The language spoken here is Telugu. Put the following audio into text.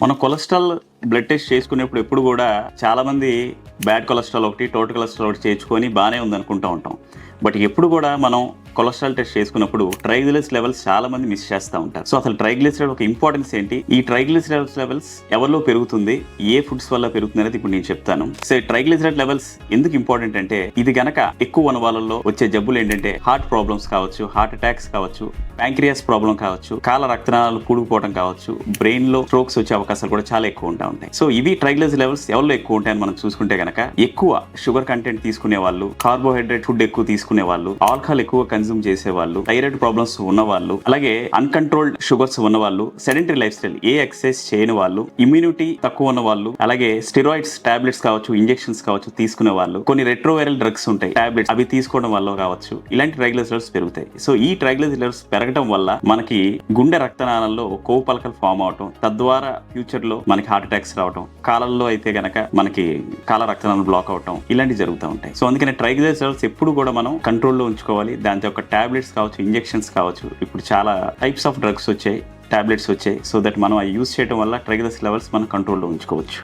మనం కొలెస్ట్రాల్ బ్లడ్ టెస్ట్ చేసుకునేప్పుడు ఎప్పుడు కూడా చాలా మంది బ్యాడ్ కొలెస్ట్రాల్ ఒకటి, టోటల్ కొలెస్ట్రాల్ ఒకటి చేర్చుకొని బాగానే ఉంది అనుకుంటూ ఉంటాం. బట్ ఎప్పుడు కూడా మనం కొలెస్ట్రాల్ టెస్ట్ చేసుకున్నప్పుడు ట్రైగ్లిసరైడ్స్ లెవెల్స్ చాలా మంది మిస్ చేస్తూ ఉంటారు. సో అసలు ట్రైగ్లిసరైడ్ ఒక ఇంపార్టెన్స్ ఏంటి, ఈ ట్రైగ్లిసరైడ్స్ లెవెల్స్ ఎవరిలో పెరుగుతుంది, ఏ ఫుడ్స్ వల్ల పెరుగుతుంది అనేది ఇప్పుడు నేను చెప్తాను. సో ట్రైగ్లిసరైడ్ లెవెల్స్ ఎందుకు ఇంపార్టెంట్ అంటే, ఇది గనక ఎక్కువ ఉన్న వాళ్ళలో వచ్చే జబ్బులు ఏంటంటే హార్ట్ ప్రాబ్లమ్స్ కావచ్చు, హార్ట్ అటాక్స్ కావచ్చు, ప్యాంక్రియాస్ ప్రాబ్లం కావచ్చు, కాల రక్తనాళాలు పూడుకుపోవడం కావచ్చు, బ్రెయిన్ లో స్ట్రోక్స్ వచ్చే అవకాశాలు కూడా చాలా ఎక్కువ ఉంటాయి. సో ఇవి ట్రైగ్లిసరైడ్ లెవెల్స్ ఎవరిలో ఎక్కువ ఉంటాయని మనం చూసుకుంటే గనక, ఎక్కువ షుగర్ కంటెంట్ తీసుకునే వాళ్ళు, కార్బోహైడ్రేట్ ఫుడ్ ఎక్కువ తీసుకునే వాళ్ళు, ఆల్కహాల్ ఎక్కువ కన్జ్యూమ్ చేసే వాళ్ళు, థైరాయిడ్ ప్రాబ్లమ్స్ ఉన్న వాళ్ళు, అలాగే అన్కంట్రోల్డ్ షుగర్స్ ఉన్న వాళ్ళు, సెడెంటరీ లైఫ్ స్టైల్, ఏ ఎక్సర్సైజ్ చేయని వాళ్ళు, ఇమ్యూనిటీ తక్కువ ఉన్న వాళ్ళు, అలాగే స్టెరాయిడ్స్ టాబ్లెట్స్ కావచ్చు, ఇంజెక్షన్స్ కావచ్చు తీసుకునే వాళ్ళు, కొన్ని రెట్రోవైరల్ డ్రగ్స్ ఉంటాయి టాబ్లెట్స్, అవి తీసుకోవడం వల్ల కావచ్చు ఇలాంటి ట్రైగ్లిసరైడ్స్ పెరుగుతాయి. సో ఈ ట్రైగ్లిసరైడ్స్ పెరగడం వల్ల మనకి గుండె రక్తనాళాల్లో కొవ్వు పలకలు ఫామ్ అవటం, తద్వారా ఫ్యూచర్ లో మనకి హార్ట్ అటాక్స్ రావటం, కాలంలో అయితే గనక మనకి కాల రక్తనాళాలు బ్లాక్ అవటం ఇలాంటివి జరుగుతూ ఉంటాయి. సో అందుకని ట్రైగ్లిసరైడ్స్ ఎప్పుడు కూడా మనం కంట్రోల్లో ఉంచుకోవాలి. దాంతో ఒక టాబ్లెట్స్ కావచ్చు, ఇంజెక్షన్స్ కావచ్చు, ఇప్పుడు చాలా టైప్స్ ఆఫ్ డ్రగ్స్ వచ్చాయి, టాబ్లెట్స్ వచ్చాయి. సో దట్ మనం అవి యూజ్ చేయడం వల్ల ట్రైగ్లిసరైడ్ లెవెల్స్ మనం కంట్రోల్లో ఉంచుకోవచ్చు.